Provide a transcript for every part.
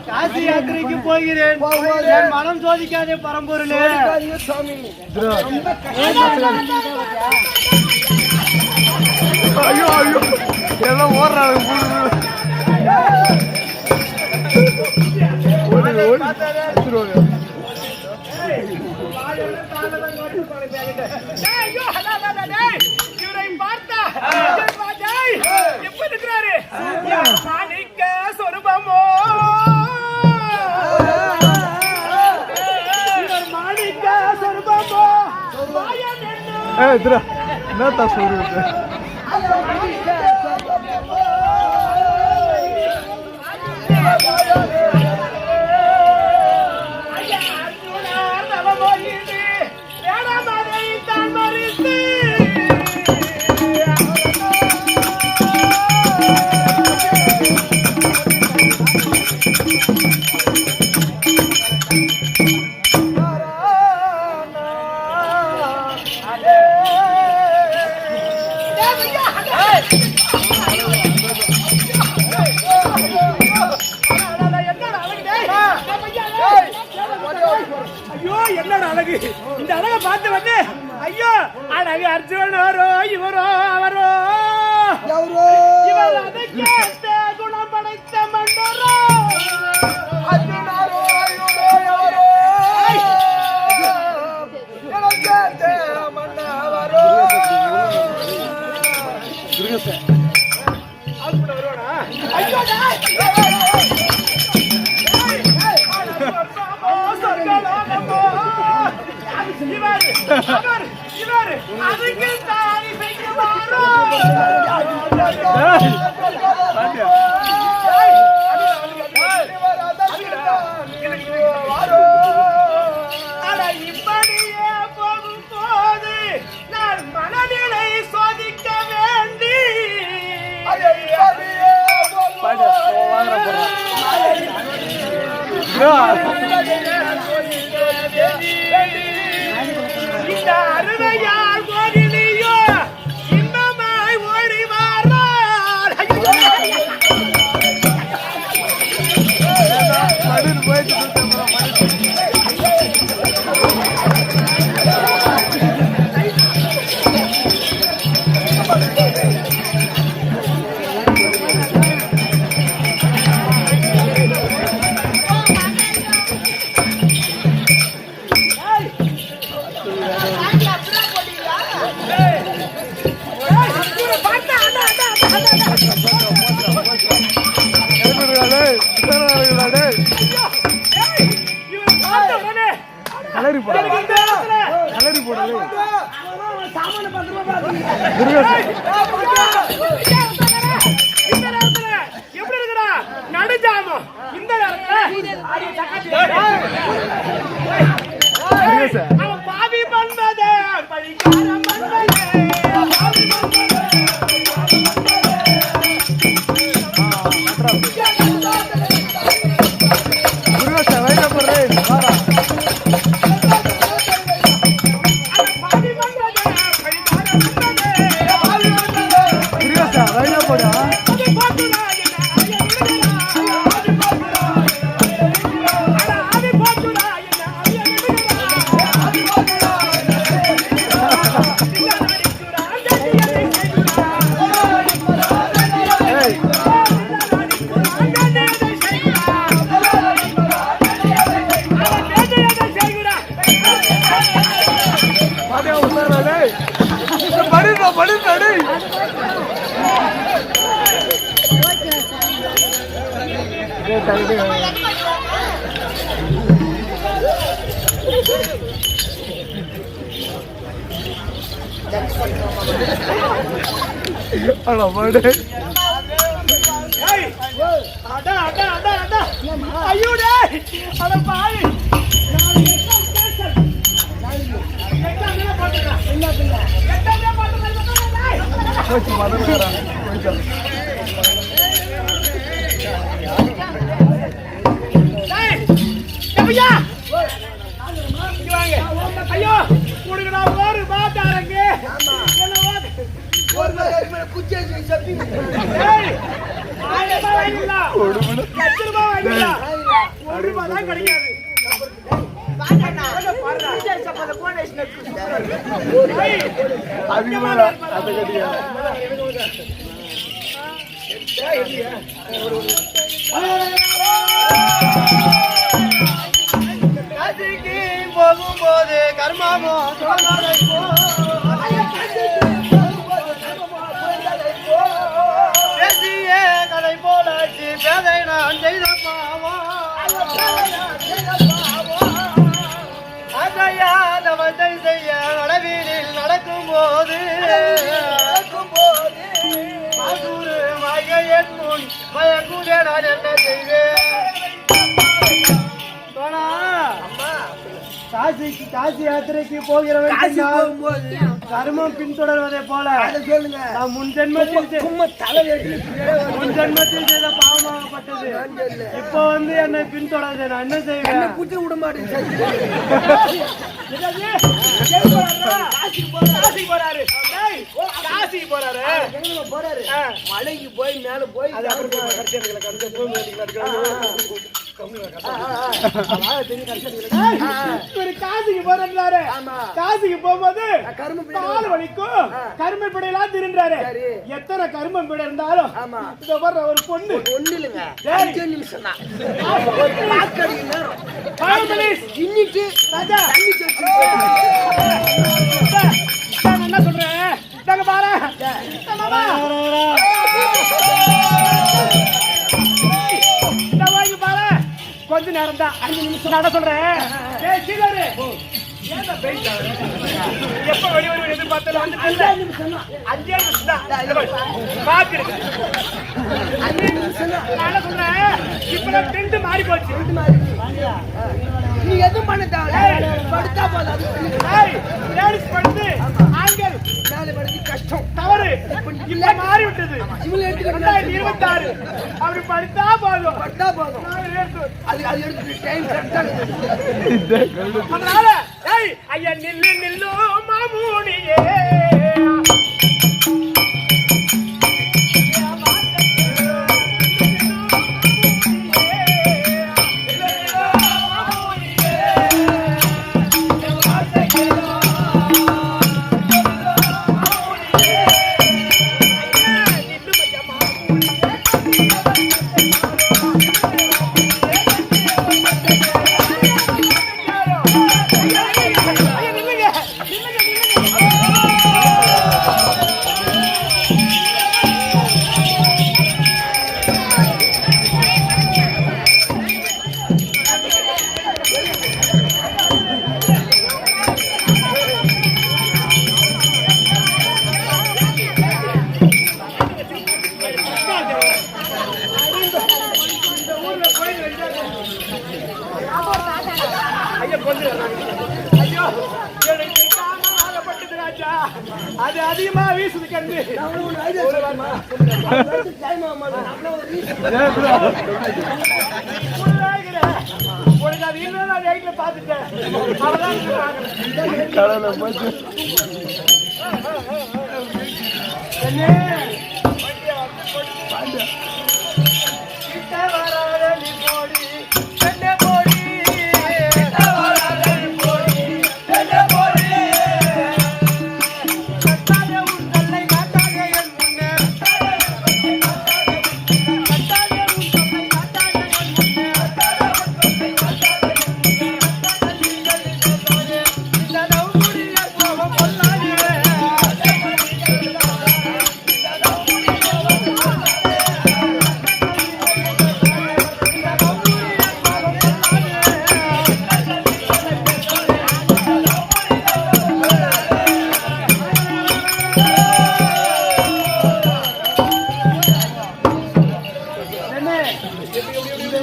காசி யாத்திரைக்கு போகிறேன். மனம் சோதிக்காதே பரம்பொருளே. ஐயோ ஐயோ எல்லாம் ஓடுறாங்க. இவரை பார்த்தா எப்ப இருக்கிறாரு? மாணிக்க சொரூபமோ மாணிக்க சொரூபமோ என்னத்தா சொல்றது? என்னோட அழகு, இந்த அழகை பார்த்து வந்து ஐயோ அழகு அர்ஜுனரோ இவரோ அவரோ இவர் அதை கேட்ட குணம் படைத்த மன்னரோ அதுக்கு தானி செய்யுமாறோ இப்படியே போகும் போது நான் மனநிலை சோதிக்க வேண்டி இந்த அருமையார் கோரிலையோ இன்பமாய் ஓடி வாரார். எப்படி இருக்கிறா நடுஜாமம் இந்த அவன் பாவி பண்பதே பழிக்காரம் பண்பதே அட பாடு ஏய் அட அட அட அட ஐயோ டேய் அட பாவி போச்சு மதம் ஐயோ உனக்கு நான் ஒரு பாத்தாரங்க கிடைக்காது அதிகமாக அதை கட்டியா போகும்போது கர்மாமோ பேசிய கதை போலாச்சு பேதை நான் செய்த பாவம் அதையாதவத்தை செய்ய வடவீனில் நடக்கும்போது மகையன் முன் பயக்கூட நான் என்ன செய்வேன் காசி யாத்திரைக்கு போகிறவன் கர்மம் பின்தொடர்வதை போல சொல்லுங்க நான் முன் ஜென்மத்தில் செய்த பாவமாகப்பட்டது இப்போ வந்து என்னை பின்தொடர்ந்து நான் என்ன செய்வேன் குட்டி விட மாட்டேன் மலைக்கு போய் மேல போய் காசிக்கு போறாரு காசிக்கு போகும்போது கால் வலிக்கும் கருமை பிடையெல்லாம் திருன்றாரு எத்தனை கருமம் பிடை இருந்தாலும் ஒரு பொண்ணு ஒண்ணு இல்லைங்க நிமிஷம் இன்னைக்கு என்ன சொல்றேன் நாங்க பாரு கொஞ்ச நேரம் தான் 5 நிமிஷம் நட சொல்றேன் எப்ப வெளி எதிர்பார்த்தாலும் 5 நிமிஷம் தான் பாத்துருக்கு 5 நிமிஷம் நான் சொல்றேன் இப்ப டென்ட் மாறி போச்சு நீ எதுவும் பண்ண தேவையில்ல படுத்தா போதும் லேடிஸ் படுத்து ஆண்கள் மேலே படுத்து கஷ்டம் தவறு இப்ப மாறி விட்டது 2026 அப்படி படுத்தா போதும் அது எடுத்து டைம் கரெக்டா அதனால ஐயா நில்லு மாமூனியே அது அதிகமா வீசுது கண்டு உனக்கு அது இல்லை நான் வீட்டுல பாத்துட்டேன்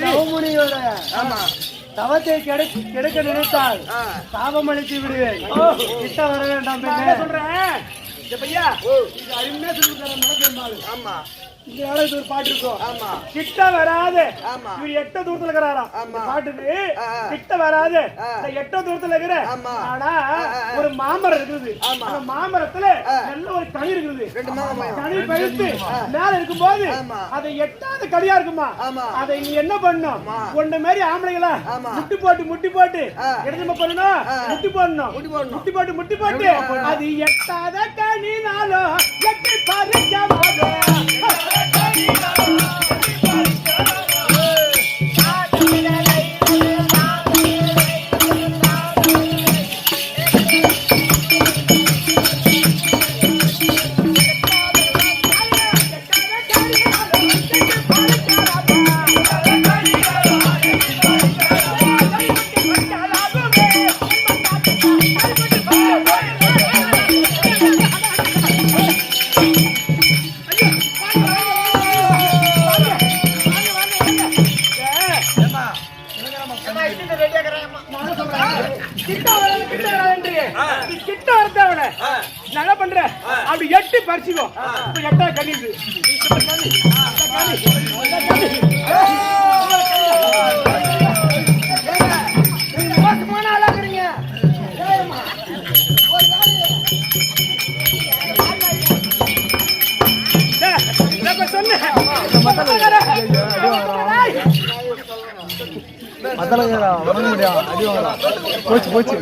நவமுனியோட தவத்தை கெடுக்க நினைத்தால் சாபம் அளித்து விடுவேன். கிட்ட வர வேண்டாம். என்ன சொல்றேன் பையா, இது அருமையா சொல்லி தர நடந்தாள். ஆமா, இந்த நாளைக்கு ஒரு பாட்டு இருக்கும். ஆமா, கிட்ட வராது. ஆமா, இவர் எட்ட தூரத்துல இருக்கிறாராம். பாட்டுக்கு கிட்ட வராது, எட்ட தூரத்துல இருக்கிற. ஆனா ஒரு மாமரம் இருக்குது. அந்த மாமரத்துல நல்ல ஒரு கனி இருக்குது. கனி பழுத்து மேல இருக்கும் போது அதை எட்டாத கனியா இருக்குமா. அதை நீ என்ன பண்ணும், ஒன்ன மாதிரி ஆம்பளைங்களா முட்டி போட்டு எடுத்து பண்ணணும். முட்டி போட்டு அது எட்டாத கனினாலும் எட்டி பறிக்காது. நல்லா பண்ற அப்படி எட்டி பறிச்சுக்கோ. எட்டா கணிது போச்சு போச்சு.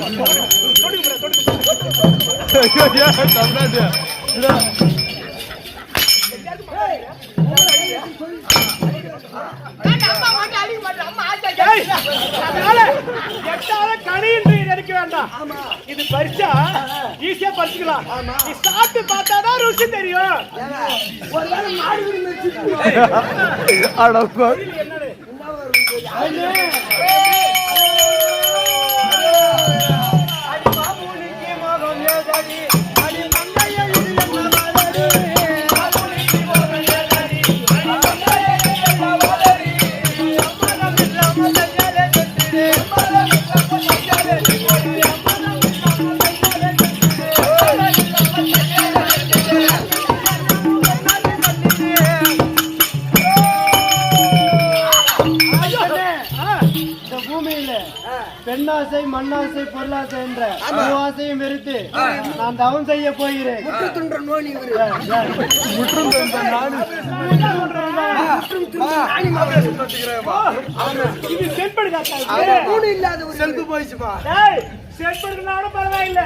நினைக்க வேண்டாம். இது பறிச்சா ஈஸியா பறிச்சுக்கலாம். நீ சாப்பிட்டு பார்த்தாதான் ருசி தெரியும். பெண்ணாசை, மண்ணாசை, பொருளாசை என்ற ஆசையும் வெறுத்து நான் தவம் செய்ய போகிறேன். பரவாயில்லை.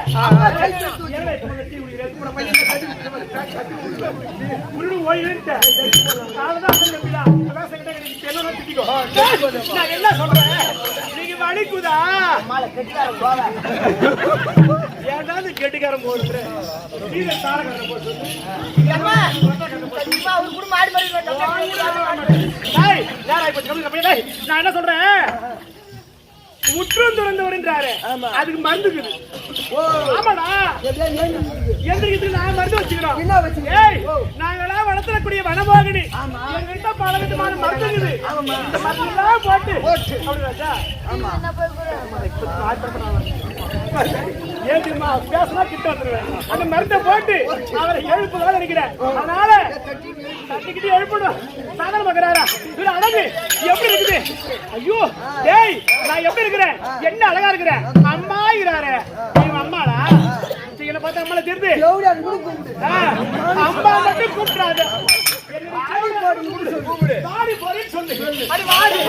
என்ன சொல்றேன், நீங்க வலிக்குதா ஏதாவது கெட்டிக்காரன் போடுற நான் என்ன சொல்றேன், முற்றும் துறந்தவர்ன்றாரு. அதுக்கு மருந்துக்குது. ஆமாடா, எந்திரிக்கிறதுக்கு நான் மருந்து வச்சுக்கிறோம். நாங்களாம் வளர்த்தக்கூடிய வனமோகினி எங்கிட்ட பல விதமான மருந்துக்குது. இந்த மருந்துலாம் போட்டு அப்படின்னாச்சா ஏமா பேசனா கிட்ட வந்துருவேன். அந்த மருந்தை போட்டு அவரை எழுப்புதான் நினைக்கிறேன். அதனால தட்டிக்கிட்டு எழுப்பணும். சாதாரண மகராரா இவரு அழகு எப்படி இருக்குது. ஐயோ டேய், நான் எப்படி இருக்கிறேன், என்ன அழகா இருக்கிறேன். அம்மா இருக்கிறாரு. இவன் அம்மாடா என்ன பார்த்தா அம்மால தெரியுது. அம்மா மட்டும் கூப்பிடாது. வாடி போறேன்னு சொல்லு. அது வாடி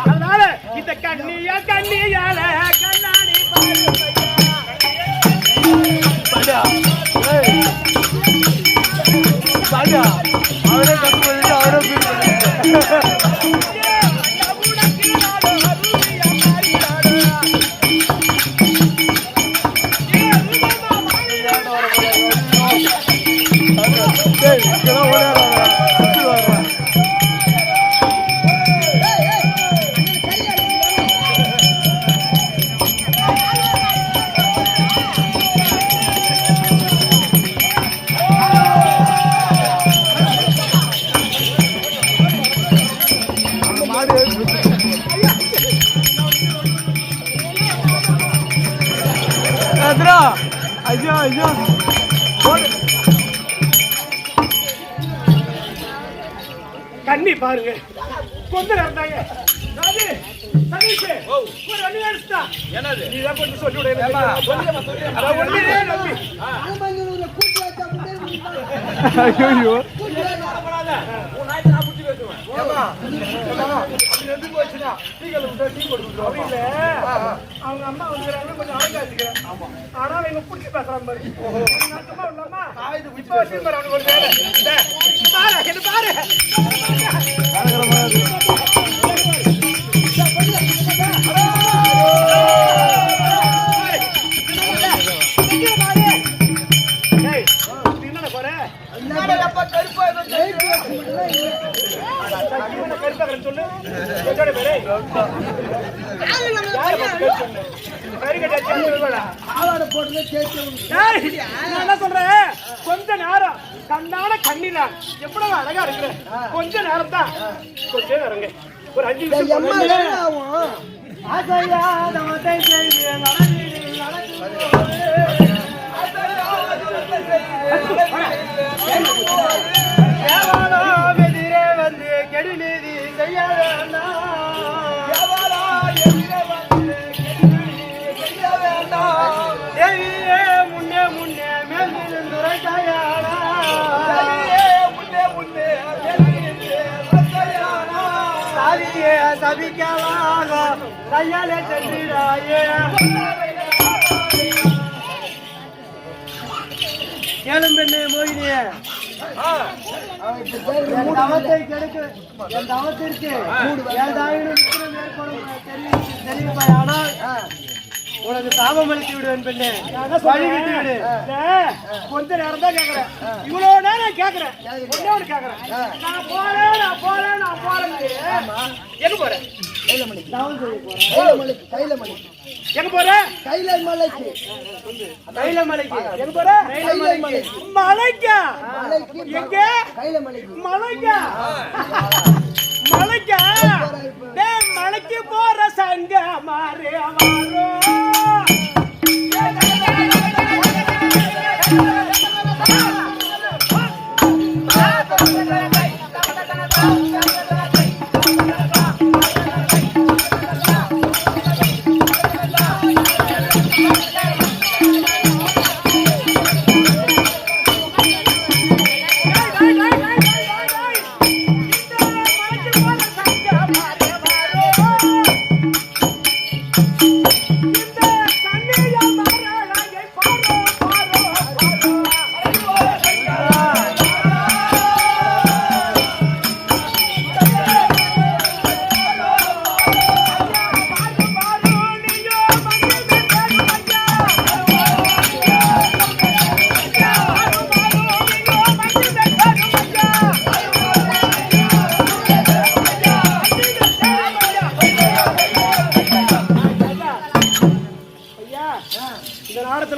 அதனால இந்த கண்ணியா கண்ணியால கண்ணாடி அவரே கட்டு அவரே எதிரா ஐயோ ஐயோ கண்ணி பாருங்க கொஞ்ச நேரம் தாங்க ராஜு சதீஷ் ஒரு அண்ணி அடிச்சா என்னது நீ தான் கொஞ்சம் சொல்லி விடு அட ஒண்ணே நம்பி ஐயோ உன் நாய் நான் புடி பேசுவேன் ஏமா எது போச்சுனா டீகல் விட்டு டீ போடுறோம் அப்படி இல்ல அவங்க அம்மா வந்துறாங்க கொஞ்சம் அழகாச்சிக்கிறேன் ஆமா ஆனா இவங்க புடிச்சு பேசுறாங்க பாரு ஓஹோ அம்மா உள்ளம்மா ஆயுது புடிச்சு பேசுறாங்க அவனுக்கு ஒரு வேலை பாரு என்ன பாரு கொஞ்ச நேரம் கண்ணான கண்ணில எவ்வளவு அழகா இருக்கிற கொஞ்ச நேரம் தான் கொஞ்ச நேரங்க ஒரு 5 நிமிஷம் எதிரே வந்து கெடு நீதி செய்ய வேண்டாம் தேவியே முன்னே முன்னே மேல்நிலையானா சாதியே சபிக்கலாக கையாலே சென்றாயே கேளும் பெண்ணே மோகினியே என் தவத்தை கெடுக்க என் தவத்திற்கு என் தாயினும் தெரிவிப்பாய் ஆனால் உனக்கு தாபம் அளித்து விடுவேன் பெண்ணே வழி விட்டு விடு கொஞ்ச நேரம் தான் கேக்குறேன் இவ்வளவு நேரம் கேக்குறேன் ஒண்ணே ஒண்ணு கேக்குறேன் நான் போறேன் எங்க போறேன் எங்க போற கைலமலைக்கு எங்க போற மலைக்கா எங்க மலைக்கா மலைக்கா மலைக்கு போற சங்க மாறே மாறோ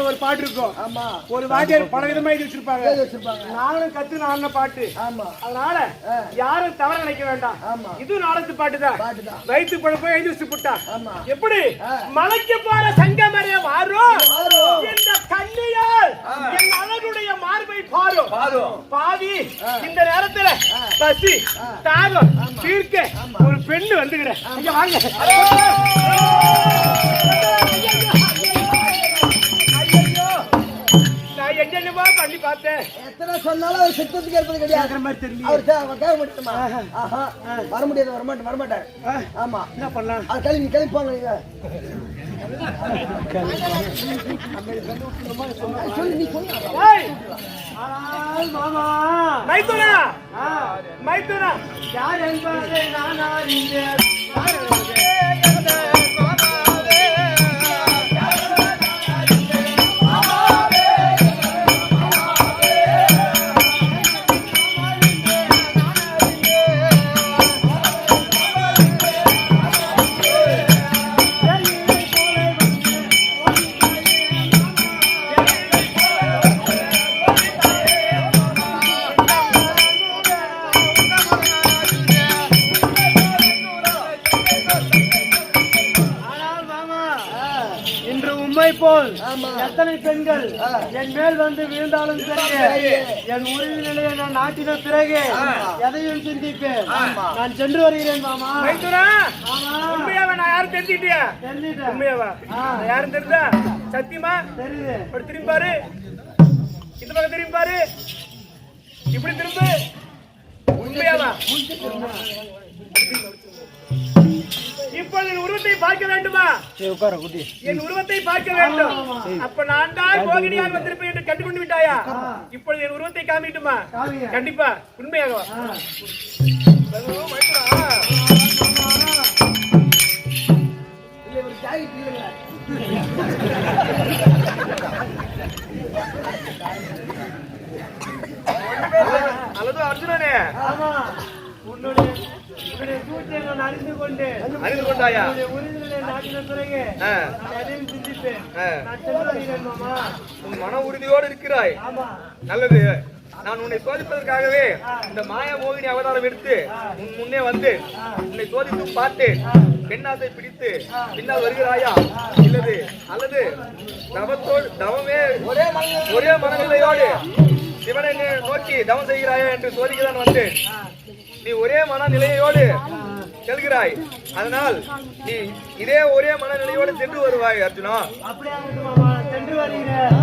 ஒரு பாட்டு இருக்கும். ஆமா. ஒரு வாத்தியார் பல விதமா எழுதி வச்சிருப்பாங்க. நானும் கத்து ஆடின பாட்டு. ஆமா. அதனால யாரும் தவற நினைக்க வேண்டாம். ஆமா. இது நாடத்து பாட்டு தான். வயிற்று பழப்ப எழுதி வச்சு புட்டா. ஆமா. எப்படி மலைக்கு போற சங்கமரே வாரும் இந்த கண்ணியால் என் அழகுடைய மார்பை பாரும். பாவி இந்த நேரத்துல பசி தாகம் தீர்க்க ஒரு பெண்ணு வந்துக்கிறேன். இங்க வாங்க. என்னென்னவா பண்ணி பார்த்தேன். எத்தனை சொன்னாலும் அவர் சித்தத்துக்கு ஏற்பது கிடையாது. வர முடியாது, வரமாட்டேன். ஆமா, என்ன பண்ணலாம்? அது கிளம்பி கிளம்பிப்பாங்க. மாமா மைத்துனா மைத்துனா யார் என்பதை நான் அறிந்தேன். இன்று உண்மை போல் எத்தனை பெண்கள் என் மேல் வந்து விழுந்தாலும் சரி, என் உறுதி நிலையை நான் நாட்டின பிறகு எதையும் சிந்திப்பேன். நான் சென்று வருகிறேன் மாமா. உண்மையாவா? நான் யாரும் தெரிஞ்சுட்டியா? தெரிஞ்சுட்டேன். உண்மையாவா? நான் யாரும் தெரிஞ்சா? சத்தியமா? தெரியுது. இப்படி திரும்பி பாரு, இந்த பக்கம் திரும்பி பாரு, இப்படி திரும்ப. உண்மையாவா? இப்போது என் உருவத்தை பார்க்க வேண்டுமா? என் உருவத்தை பார்க்க வேண்டும். அப்ப நான் தான் கோகினியாக வந்திருப்பேன் என்று கண்டுகொண்டு விட்டாயா? இப்பொழுது என் உருவத்தை காமிட்டுமா? கண்டிப்பா. உண்மையாகவா? அல்லது அர்ஜுனனே, உன்னுடைய சூழ்ச்சியை நான் அறிந்து கொண்டாயா? உறுதிநிலை நாட்டின பிறகு நான் எதையும் சிந்திப்பேன். நான் சென்று வருகிறேன் மாமா. உன் மன உறுதியோடு இருக்கிறாய். நல்லது. நான் உன்னை சோதிப்பதற்காகவே இந்த மாயா மோகினி அவதாரம் எடுத்து உன் முன்னே வந்து உன்னை சோதித்து பார்த்தேன். பெண்ணாசை பிடித்து பின்னால் வருகிறாயா அல்லது தவமே ஒரே மனநிலையோடு சிவனை நோக்கி தவம் செய்கிறாயா என்று சோதிக்கதான் வந்தேன். நீ ஒரே மனநிலையோடு செல்கிறாய். அதனால் நீ இதே ஒரே மனநிலையோடு சென்று வருவாய் அர்ஜுனா. அப்படியே மாமா, சென்று வருகிறேன்.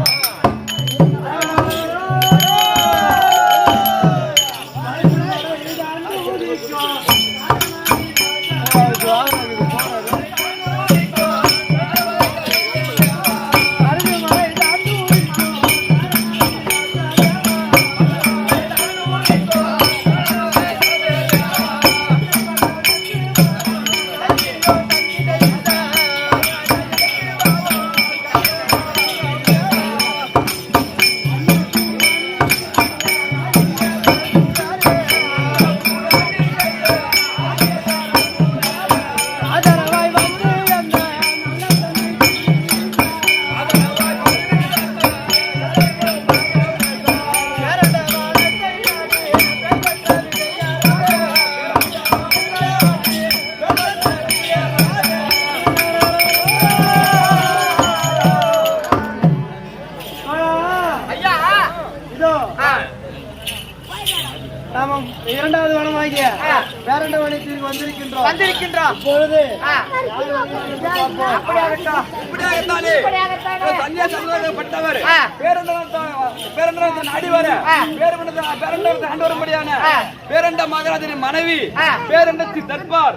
இரண்டாவது வனமாகிய பேரண்ட வனத்திற்கு வந்திருக்கின்றோம். இப்பொழுது பேரண்ட மகாராஜனின் மனைவி பேரண்டத்தின் தர்பார்